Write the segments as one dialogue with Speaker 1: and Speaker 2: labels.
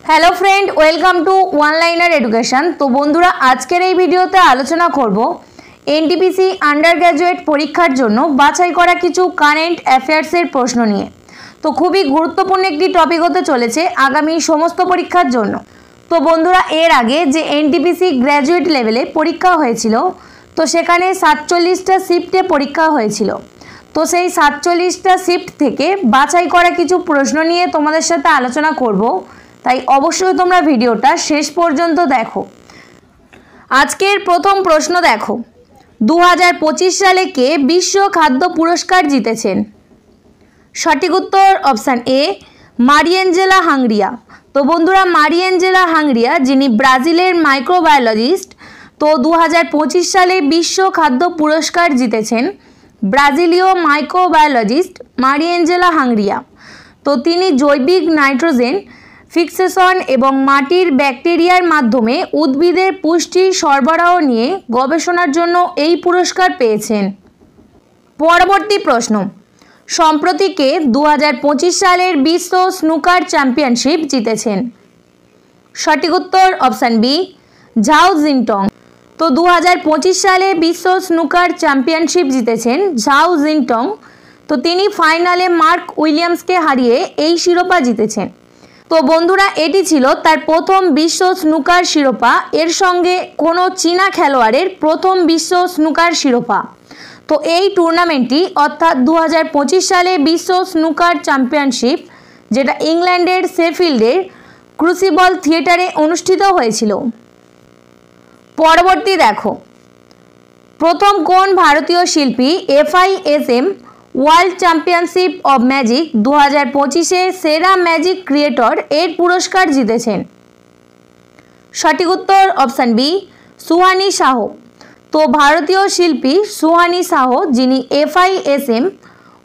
Speaker 1: Hello friend welcome to one liner education. तो बंधुरा आजकेर এই ভিডিওতে আলোচনা করব এনটিপিসি আন্ডার গ্র্যাজুয়েট পরীক্ষার জন্য বাছাই করা কিছু কারেন্ট অ্যাফেয়ার্সের প্রশ্ন নিয়ে। তো খুবই গুরুত্বপূর্ণ একটি টপিক হতে চলেছে আগামী সমস্ত পরীক্ষার জন্য। তো বন্ধুরা এর আগে যে এনটিপিসি গ্র্যাজুয়েট লেভেলে পরীক্ষা হয়েছিল তো সেখানে 47টা শিফটে পরীক্ষা হয়েছিল। তো সেই 47টা শিফট থেকে বাছাই করা কিছু প্রশ্ন নিয়ে তোমাদের সাথে আলোচনা করব, তাই অবশ্যই তোমরা ভিডিওটা শেষ পর্যন্ত দেখো। আজকের প্রথম প্রশ্ন দেখো, 2025 সালে কে বিশ্ব খাদ্য পুরস্কার জিতেছেন? সঠিক উত্তর অপশান এ মারিয়েঞ্জেলা হাংরিয়া। তো বন্ধুরা মারিয়েঞ্জেলা হাংরিয়া যিনি ব্রাজিলের মাইক্রোবায়োলজিস্ট, তো 2025 সালে বিশ্ব খাদ্য পুরস্কার জিতেছেন ব্রাজিলীয় মাইক্রোবায়োলজিস্ট মারিয়েঞ্জেলা হাংরিয়া। তো তিনি জৈবিক নাইট্রোজেন ফিক্সেশন এবং মাটির ব্যাকটেরিয়ার মাধ্যমে উদ্ভিদের পুষ্টি সরবরাহ নিয়ে গবেষণার জন্য এই পুরস্কার পেয়েছেন। পরবর্তী প্রশ্ন, সম্প্রতি কে 2025 সালের বিশ্ব স্নুকার চ্যাম্পিয়নশিপ জিতেছেন? সঠিক উত্তর অপশান বি ঝাও জিনটং। তো 2025 সালে বিশ্ব স্নুকার চ্যাম্পিয়নশিপ জিতেছেন ঝাও জিনটং। তো তিনি ফাইনালে মার্ক উইলিয়ামসকে হারিয়ে এই শিরোপা জিতেছেন। তো বন্ধুরা এটি ছিল তার প্রথম বিশ্ব স্নুকার শিরোপা, এর সঙ্গে কোনো চীনা খেলোয়াড়ের প্রথম বিশ্ব স্নুকার শিরোপা। তো এই টুর্নামেন্টটি অর্থাৎ 2025 সালে বিশ্ব স্নুকার চ্যাম্পিয়নশিপ যেটা ইংল্যান্ডের শেফিল্ডের ক্রুসিবল থিয়েটারে অনুষ্ঠিত হয়েছিল। পরবর্তী দেখো, প্রথম কোন ভারতীয় শিল্পী FISM world championship of magic 2025-এ সেরা ম্যাজিক ক্রিয়েটর এর পুরস্কার জিতেছেন? সঠিক উত্তর অপশান বি সুহানি শাহ। তো ভারতীয় শিল্পী সুহানি শাহ যিনি FISM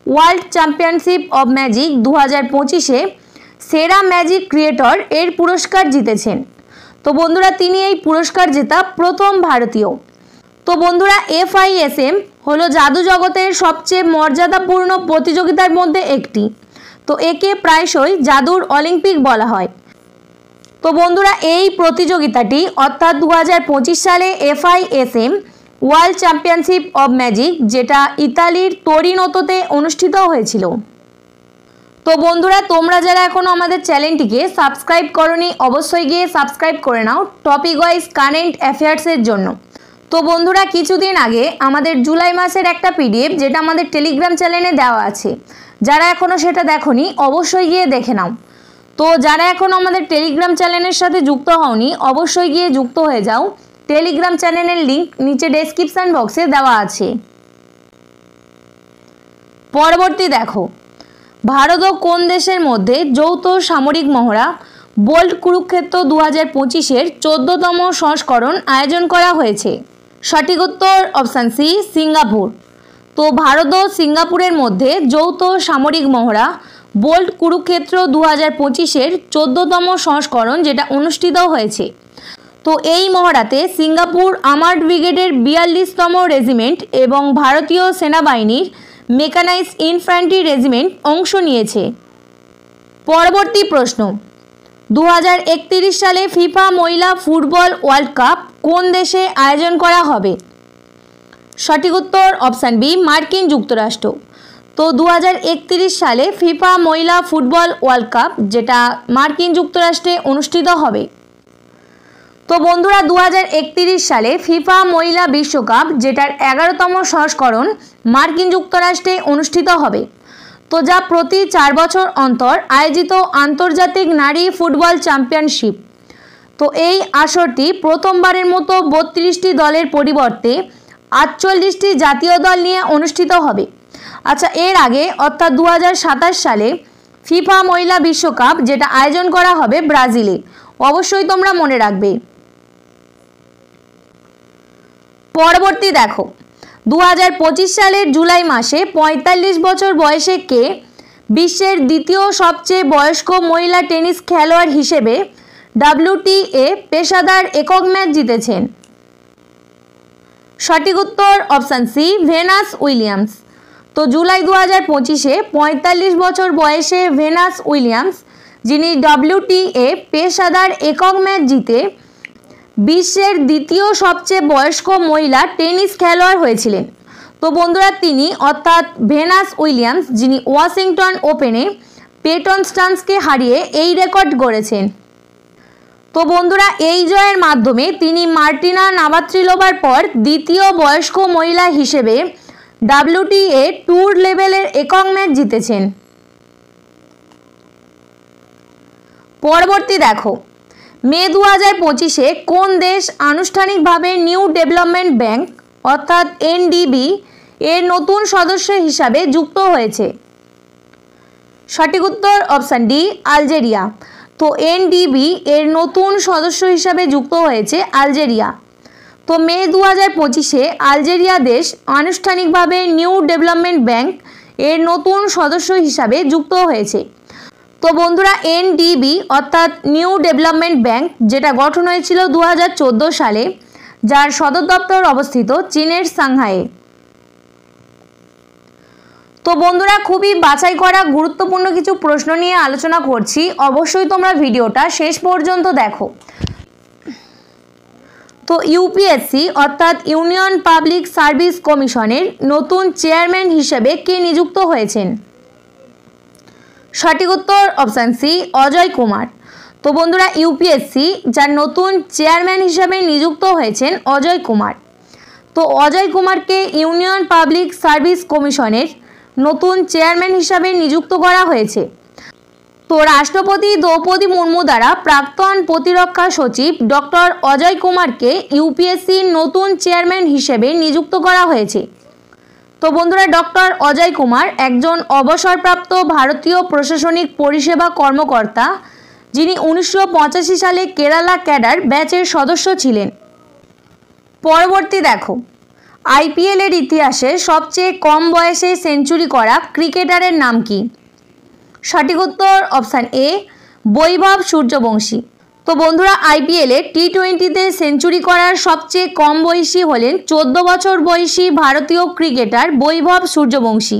Speaker 1: world championship of magic 2025-এ সেরা ম্যাজিক ক্রিয়েটর এর পুরস্কার জিতেছেন। তো বন্ধুরা তিনি এই পুরস্কার জেতা প্রথম ভারতীয়। তো বন্ধুরা FISM হলো জাদু জগতের সবচেয়ে মর্যাদাপূর্ণ প্রতিযোগিতার মধ্যে একটি। তো একে প্রায়শই জাদুর অলিম্পিক বলা হয়। তো বন্ধুরা এই প্রতিযোগিতাটি অর্থাৎ 2025 সালে FISM world championship of magic যেটা ইতালির তোরিনোতে অনুষ্ঠিত হয়েছিল। তো বন্ধুরা তোমরা যারা এখনও আমাদের চ্যানেলটিকে সাবস্ক্রাইব করোনি অবশ্যই গিয়ে সাবস্ক্রাইব করে নাও টপিক ওয়াইজ কারেন্ট অ্যাফেয়ার্সের জন্য। তো বন্ধুরা কিছুদিন আগে আমাদের জুলাই মাসের একটা PDF যেটা আমাদের টেলিগ্রাম চ্যানেলে দেওয়া আছে, যারা এখনও সেটা দেখোনি অবশ্যই গিয়ে দেখে নাও। তো যারা এখনও আমাদের টেলিগ্রাম চ্যানেলের সাথে যুক্ত হওনি অবশ্যই গিয়ে যুক্ত হয়ে যাও, টেলিগ্রাম চ্যানেলের লিঙ্ক নিচে ডেসক্রিপশন বক্সে দেওয়া আছে। পরবর্তী দেখো, ভারত ও কোন দেশের মধ্যে যৌথ সামরিক মহড়া বোল্ট কুরুক্ষেত্র 2025-এর 14তম সংস্করণ আয়োজন করা হয়েছে? সঠিক উত্তর অপশান সি সিঙ্গাপুর। তো ভারত ও সিঙ্গাপুরের মধ্যে যৌথ সামরিক মহড়া বোল্ট কুরুক্ষেত্র 2025-এর 14তম সংস্করণ যেটা অনুষ্ঠিত হয়েছে। তো এই মহড়াতে সিঙ্গাপুর আর্মার্ড ব্রিগেডের 42তম রেজিমেন্ট এবং ভারতীয় সেনাবাহিনীর মেকানাইজড ইনফ্যান্ট্রি রেজিমেন্ট অংশ নিয়েছে। পরবর্তী প্রশ্ন, 2031 সালে ফিফা মহিলা ফুটবল ওয়ার্ল্ড কাপ কোন দেশে আয়োজন করা হবে? সঠিক উত্তর অপশান বি মার্কিন যুক্তরাষ্ট্র। তো 2031 সালে ফিফা মহিলা ফুটবল ওয়ার্ল্ড কাপ যেটা মার্কিন যুক্তরাষ্ট্রে অনুষ্ঠিত হবে। তো বন্ধুরা 2031 সালে ফিফা মহিলা বিশ্বকাপ যেটার 11তম সংস্করণ মার্কিন যুক্তরাষ্ট্রে অনুষ্ঠিত হবে। তো যা প্রতি 4 বছর অন্তর আয়োজিত আন্তর্জাতিক নারী ফুটবল চ্যাম্পিয়নশিপ। তো এই আসরটি প্রথমবারের মতো 32টি দলের পরিবর্তে 48টি জাতীয় দল নিয়ে অনুষ্ঠিত হবে। আচ্ছা এর আগে অর্থাৎ 2027 সালে ফিফা মহিলা বিশ্বকাপ যেটা আয়োজন করা হবে ব্রাজিলে, অবশ্যই তোমরা মনে রাখবে। পরবর্তী দেখো, 2025 সালের জুলাই মাসে 45 বছর বয়সে কে বিশ্বের দ্বিতীয় সবচেয়ে বয়স্ক মহিলা টেনিস খেলোয়াড় হিসেবে WTA পেশাদার একক ম্যাচ জিতেছেন? সঠিক উত্তর অপশান সি ভেনাস উইলিয়ামস। তো জুলাই 2025-এ 45 বছর বয়সে ভেনাস উইলিয়ামস যিনি WTA পেশাদার একক ম্যাচ জিতে বিশ্বের দ্বিতীয় সবচেয়ে বয়স্ক মহিলা টেনিস খেলোয়াড় হয়েছিলেন। তো বন্ধুরা তিনি অর্থাৎ ভেনাস উইলিয়ামস, যিনি ওয়াশিংটন ওপেনে পেটন স্টান্সকে হারিয়ে এই রেকর্ড গড়েছেন। তো বন্ধুরা এই জয়ের মাধ্যমে তিনি মার্টিনা নাভারাত্রিলোভার পর দ্বিতীয় বয়স্ক মহিলা হিসেবে WTA ট্যুর লেভেলের একক ম্যাচ জিতেছেন। পরবর্তী দেখো, মে 2025-এ কোন দেশ আনুষ্ঠানিকভাবে নিউ ডেভেলপমেন্ট ব্যাংক অর্থাৎ NDB এর নতুন সদস্য হিসাবে যুক্ত হয়েছে? সঠিক উত্তর অপশান ডি, আলজেরিয়া। তো NDB এর নতুন সদস্য হিসাবে যুক্ত হয়েছে আলজেরিয়া। তো মে 2025-এ আলজেরিয়া দেশ আনুষ্ঠানিকভাবে নিউ ডেভেলপমেন্ট ব্যাংক এর নতুন সদস্য হিসাবে যুক্ত হয়েছে। তো বন্ধুরা NDB অর্থাৎ নিউ ডেভেলপমেন্ট ব্যাংক, যেটা গঠন হয়েছিল 2014 সালে, যার সদর দপ্তর অবস্থিত চীনের সাংহাইয়ে। তো বন্ধুরা খুবই বাছাই করা গুরুত্বপূর্ণ কিছু প্রশ্ন নিয়ে আলোচনা করছি, অবশ্যই তোমরা ভিডিওটা শেষ পর্যন্ত দেখো। তো UPSC অর্থাৎ ইউনিয়ন পাবলিক সার্ভিস কমিশনের নতুন চেয়ারম্যান হিসেবে কে নিযুক্ত হয়েছেন? সঠিক উত্তর অপশান সি, অজয় কুমার। তো বন্ধুরা UPSC যার নতুন চেয়ারম্যান হিসেবে নিযুক্ত হয়েছেন অজয় কুমার। তো অজয় কুমারকে ইউনিয়ন পাবলিক সার্ভিস কমিশনের নতুন চেয়ারম্যান হিসাবে নিযুক্ত করা হয়েছে। তো রাষ্ট্রপতি দ্রৌপদী মুর্মু দ্বারা প্রাক্তন প্রতিরক্ষা সচিব ডক্টর অজয় কুমারকে UPSCর নতুন চেয়ারম্যান হিসেবে নিযুক্ত করা হয়েছে। তো বন্ধুরা ডক্টর অজয় কুমার একজন অবসরপ্রাপ্ত ভারতীয় প্রশাসনিক পরিষেবা কর্মকর্তা, যিনি 1985 সালে কেরালা ক্যাডার ব্যাচের সদস্য ছিলেন। পরবর্তী দেখো, IPL এর ইতিহাসে সবচেয়ে কম বয়সে সেঞ্চুরি করা ক্রিকেটারের নাম কি? সঠিক উত্তর অপশান এ, বৈভব সূর্যবংশী। তো বন্ধুরা IPL এ T20-তে সেঞ্চুরি করার সবচেয়ে কম বয়সী হলেন 14 বছর বয়সী ভারতীয় ক্রিকেটার বৈভব সূর্যবংশী।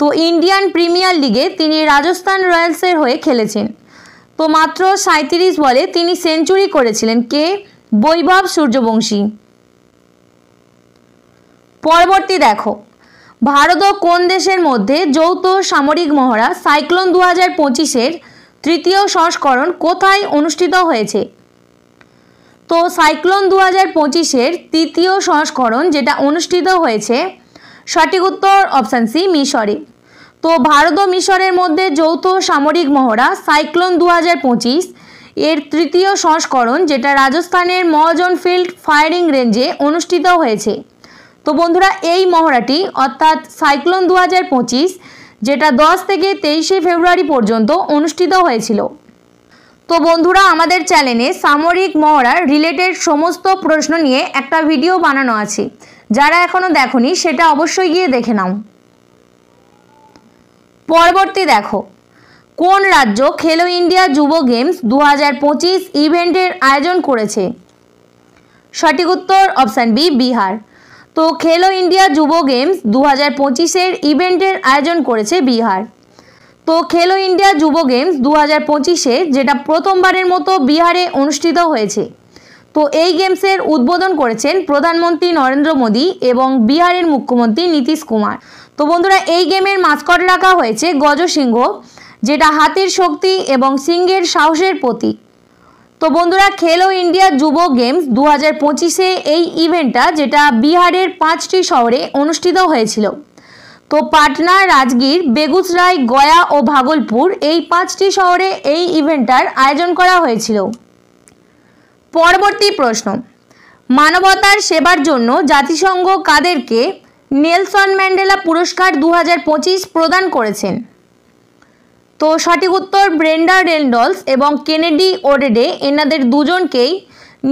Speaker 1: তো ইন্ডিয়ান প্রিমিয়ার লিগে তিনি রাজস্থান রয়্যালসের হয়ে খেলেছেন। তো মাত্র 37 বলে তিনি সেঞ্চুরি করেছিলেন। কে? বৈভব সূর্যবংশী। পরবর্তী দেখো, ভারত ও কোন দেশের মধ্যে যৌথ সামরিক মহড়া সাইক্লোন 2025-এর তৃতীয় সংস্করণ কোথায় অনুষ্ঠিত হয়েছে? তো সাইক্লোন 2025-এর তৃতীয় সংস্করণ যেটা অনুষ্ঠিত হয়েছে, সঠিক উত্তর অপশান সি, মিশরে। তো ভারত ও মিশরের মধ্যে যৌথ সামরিক মহড়া সাইক্লোন 2025 এর তৃতীয় সংস্করণ যেটা রাজস্থানের মহাজন ফিল্ড ফায়ারিং রেঞ্জে অনুষ্ঠিত হয়েছে। তো বন্ধুরা এই মহড়াটি অর্থাৎ সাইক্লোন 2025 যেটা 10 থেকে 23 ফেব্রুয়ারি পর্যন্ত অনুষ্ঠিত হয়েছিল। তো বন্ধুরা আমাদের চ্যানেলে সামরিক মহড়ার রিলেটেড সমস্ত প্রশ্ন নিয়ে একটা ভিডিও বানানো আছে, যারা এখনো দেখোনি সেটা অবশ্যই গিয়ে দেখে নাও। পরবর্তী দেখো, কোন রাজ্য খেলো ইন্ডিয়া যুব গেমস 2025 ইভেন্টের আয়োজন করেছে? সঠিক উত্তর অপশান বি, বিহার। তো খেলো ইন্ডিয়া যুব গেমস 2025-এর ইভেন্টের আয়োজন করেছে বিহার। তো খেলো ইন্ডিয়া যুব গেমস 2025-এ যেটা প্রথমবারের মতো বিহারে অনুষ্ঠিত হয়েছে। তো এই গেমসের উদ্বোধন করেছেন প্রধানমন্ত্রী নরেন্দ্র মোদী এবং বিহারের মুখ্যমন্ত্রী নীতিশ কুমার। তো বন্ধুরা এই গেমের মাস্কট রাখা হয়েছে গজসিংহ, যেটা হাতির শক্তি এবং সিংহের সাহসের প্রতীক। তো বন্ধুরা খেলো ইন্ডিয়া যুব গেমস 2025-এ এই ইভেন্টটা যেটা বিহারের 5টি শহরে অনুষ্ঠিত হয়েছিল। তো পাটনা, রাজগীর, বেগুসরাই, গয়া ও ভাগলপুর এই 5টি শহরে এই ইভেন্টটার আয়োজন করা হয়েছিল। পরবর্তী প্রশ্ন, মানবতার সেবার জন্য জাতিসংঘ কাদেরকে নেলসন ম্যান্ডেলা পুরস্কার 2025 প্রদান করেছেন? তো সঠিক উত্তর ব্রেন্ডা রেনল্ডস এবং কেনেডি ওডেডে, এনাদের দুজনকেই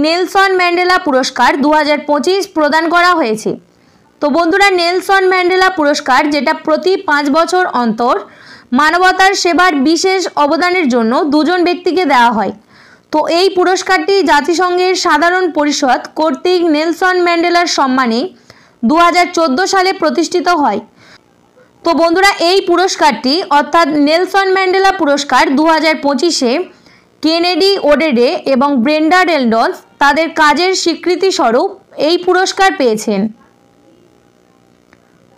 Speaker 1: নেলসন ম্যান্ডেলা পুরস্কার 2025 প্রদান করা হয়েছে। তো বন্ধুরা নেলসন ম্যান্ডেলা পুরস্কার যেটা প্রতি 5 বছর অন্তর মানবতার সেবার বিশেষ অবদানের জন্য দুজন ব্যক্তিকে দেওয়া হয়। তো এই পুরস্কারটি জাতিসংঘের সাধারণ পরিষদ কর্তৃক নেলসন ম্যান্ডেলার সম্মানে 2014 সালে প্রতিষ্ঠিত হয়। তো বন্ধুরা এই পুরস্কারটি অর্থাৎ নেলসন ম্যান্ডেলা পুরস্কার 2025-এ কেনেডি ওডেডে এবং ব্রেন্ডা রেনল্ডস তাদের কাজের স্বীকৃতি স্বরূপ এই পুরস্কার পেয়েছেন।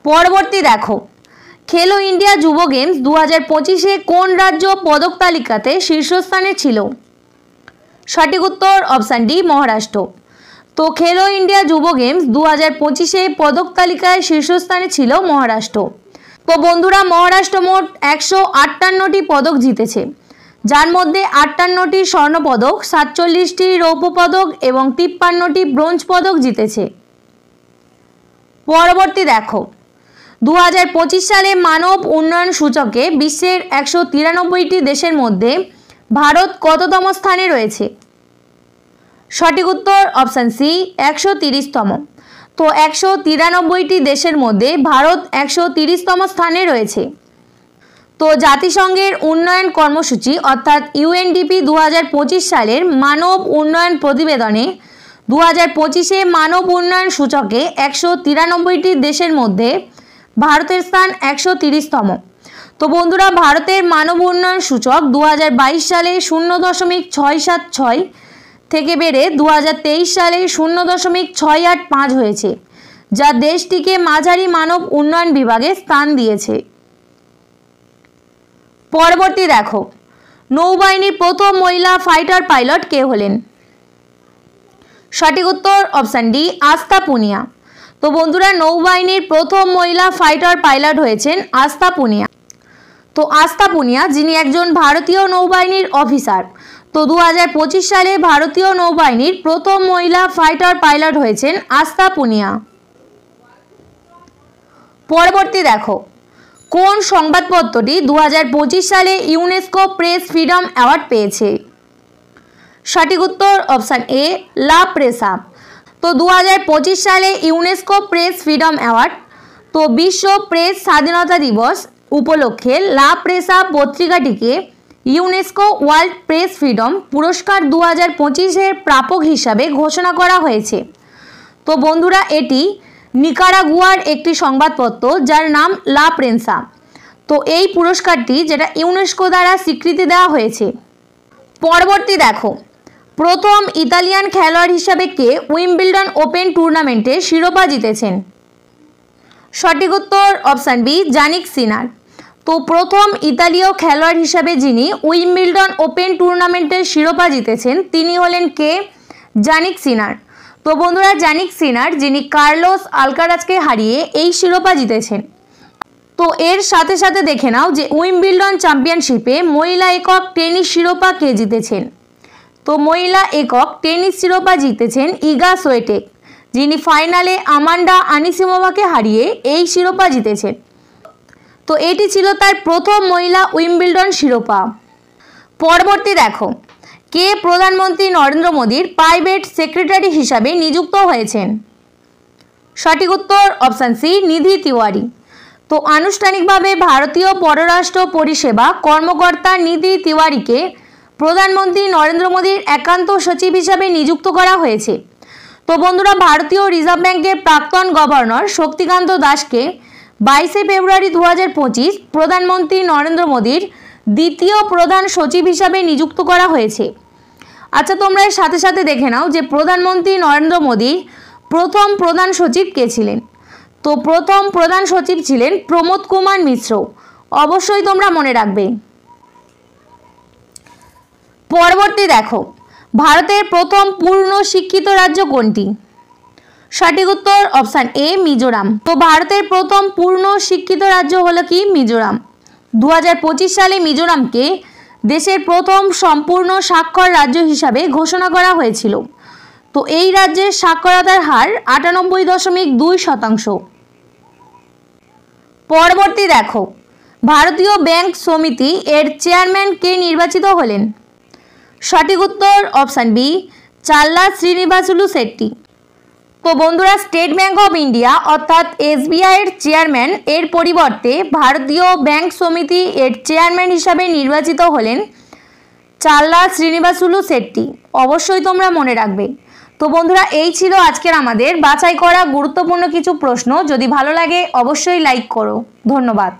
Speaker 1: পরবর্তী দেখো, খেলো ইন্ডিয়া যুব গেমস 2025-এ কোন রাজ্য পদক তালিকাতে শীর্ষস্থানে ছিল? সঠিক উত্তর অপশান ডি, মহারাষ্ট্র। তো খেলো ইন্ডিয়া যুব গেমস 2025-এ পদক তালিকায় শীর্ষস্থানে ছিল মহারাষ্ট্র। তো বন্ধুরা মহারাষ্ট্র মোট 158টি পদক জিতেছে, যার মধ্যে 58টি স্বর্ণ পদক, 47টি রৌপ্য পদক এবং 53টি ব্রোঞ্জ পদক জিতেছে। পরবর্তী দেখো, 2025 সালে মানব উন্নয়ন সূচকে বিশ্বের 193টি দেশের মধ্যে ভারত কততম স্থানে রয়েছে? সঠিক উত্তর অপশান সি, 130তম। তো 193টি দেশের মধ্যে ভারত 130তম স্থানে রয়েছে। তো জাতিসংঘের উন্নয়ন কর্মসূচি অর্থাৎ ইউএনডিপি 2025 সালের মানব উন্নয়ন প্রতিবেদনে 2025-এ মানব উন্নয়ন সূচকে 193টি দেশের মধ্যে ভারতের স্থান 130তম। তো বন্ধুরা ভারতের মানব উন্নয়ন সূচক 2022 সালে 0.676 থেকে বেড়ে 2023 সালে 0.685 হয়েছে, যা দেশটিকে মাঝারি মানব উন্নয়ন বিভাগে স্থান দিয়েছে। পরবর্তী দেখো, নৌবাহিনীর প্রথম মহিলা ফাইটার পাইলট কে হলেন? সঠিক উত্তর অপশান ডি, আস্থা পুনিয়া। তো বন্ধুরা নৌবাহিনীর প্রথম মহিলা ফাইটার পাইলট হয়েছেন আস্থা পুনিয়া। তো আস্থা পুনিয়া যিনি একজন ভারতীয় নৌবাহিনীর অফিসার। তো 2025 সালে ভারতীয় নৌবাহিনীর প্রথম মহিলা ফাইটার পাইলট হয়েছেন আস্থা পুনিয়া। পরবর্তী দেখো, কোন সংবাদপত্রটি 2025 সালে ইউনেস্কো প্রেস ফ্রিডম অ্যাওয়ার্ড পেয়েছে? সঠিক উত্তর অপশান এ, লা প্রেসা। তো 2025 সালে ইউনেস্কো প্রেস ফ্রিডম অ্যাওয়ার্ড, তো বিশ্ব প্রেস স্বাধীনতা দিবস উপলক্ষে লা প্রেসা পত্রিকাটিকে ইউনেস্কো ওয়ার্ল্ড প্রেস ফ্রিডম পুরস্কার 2025-এর প্রাপক হিসাবে ঘোষণা করা হয়েছে। তো বন্ধুরা এটি নিকারাগুয়ার একটি সংবাদপত্র যার নাম লা প্রেন্সা। তো এই পুরস্কারটি যেটা ইউনেস্কো দ্বারা স্বীকৃতি দেওয়া হয়েছে। পরবর্তী দেখো, প্রথম ইতালিয়ান খেলোয়াড় হিসাবে কে উইম্বলডন ওপেন টুর্নামেন্টে শিরোপা জিতেছেন? সঠিক উত্তর অপশান বি, জানিক সিনার। তো প্রথম ইতালীয় খেলোয়াড় হিসাবে যিনি উইম্বলডন ওপেন টুর্নামেন্টের শিরোপা জিতেছেন তিনি হলেন কে? জানিক সিনার। তো বন্ধুরা জানিক সিনার যিনি কার্লোস আলকারাজকে হারিয়ে এই শিরোপা জিতেছেন। তো এর সাথে সাথে দেখে নাও যে উইম্বলডন চ্যাম্পিয়নশিপে মহিলা একক টেনিস শিরোপা কে জিতেছেন? তো মহিলা একক টেনিস শিরোপা জিতেছেন ইগা সোয়েটেক, যিনি ফাইনালে আমান্ডা আনিসিমোভাকে হারিয়ে এই শিরোপা জিতেছেন। তো এটি ছিল তার প্রথম মহিলা উইম্বলডন শিরোপা। পরবর্তী দেখো, কে প্রধানমন্ত্রী নরেন্দ্র মোদীর প্রাইভেট সেক্রেটারি হিসাবে নিযুক্ত হয়েছেন? সঠিক উত্তর অপশান সি, নিধি তিওয়ারি। তো আনুষ্ঠানিকভাবে ভারতীয় পররাষ্ট্র পরিষেবা কর্মকর্তা নিধি তিওয়ারিকে প্রধানমন্ত্রী নরেন্দ্র মোদীর একান্ত সচিব হিসাবে নিযুক্ত করা হয়েছে। তো বন্ধুরা ভারতীয় রিজার্ভ ব্যাংকের প্রাক্তন গভর্নর শক্তিকান্ত দাসকে 22 ফেব্রুয়ারি 2025 প্রধানমন্ত্রী নরেন্দ্র মোদীর দ্বিতীয় প্রধান সচিব হিসাবে নিযুক্ত করা হয়েছে। আচ্ছা তোমরা এর সাথে সাথে দেখে নাও যে প্রধানমন্ত্রী নরেন্দ্র মোদীর প্রথম প্রধান সচিব কে ছিলেন? তো প্রথম প্রধান সচিব ছিলেন প্রমোদ কুমার মিশ্র। অবশ্যই তোমরা মনে রাখবে। পরবর্তী দেখো, ভারতের প্রথম পূর্ণ শিক্ষিত রাজ্য কোনটি? সঠিক উত্তর অপশান এ, মিজোরাম। তো ভারতের প্রথম পূর্ণ শিক্ষিত রাজ্য হলো কি? মিজোরাম। 2025 সালে মিজোরামকে দেশের প্রথম সম্পূর্ণ সাক্ষর রাজ্য হিসাবে ঘোষণা করা হয়েছিল। তো এই রাজ্যের সাক্ষরতার হার 98.2%। পরবর্তী দেখো, ভারতীয় ব্যাংক সমিতি এর চেয়ারম্যান কে নির্বাচিত হলেন? সঠিক উত্তর অপশান বি, চাল্লা শ্রীনিবাসুলু শেট্টি। তো বন্ধুরা স্টেট ব্যাংক অফ ইন্ডিয়া অর্থাৎ এসবিআই এর চেয়ারম্যান এর পরিবর্তে ভারতীয় ব্যাংক সমিতি এর চেয়ারম্যান হিসাবে নির্বাচিত হলেন চাল্লা শ্রীনিবাসুলু শেট্টি। অবশ্যই তোমরা মনে রাখবে। তো বন্ধুরা এই ছিল আজকের আমাদের বাছাই করা গুরুত্বপূর্ণ কিছু প্রশ্ন। যদি ভালো লাগে অবশ্যই লাইক করো। ধন্যবাদ।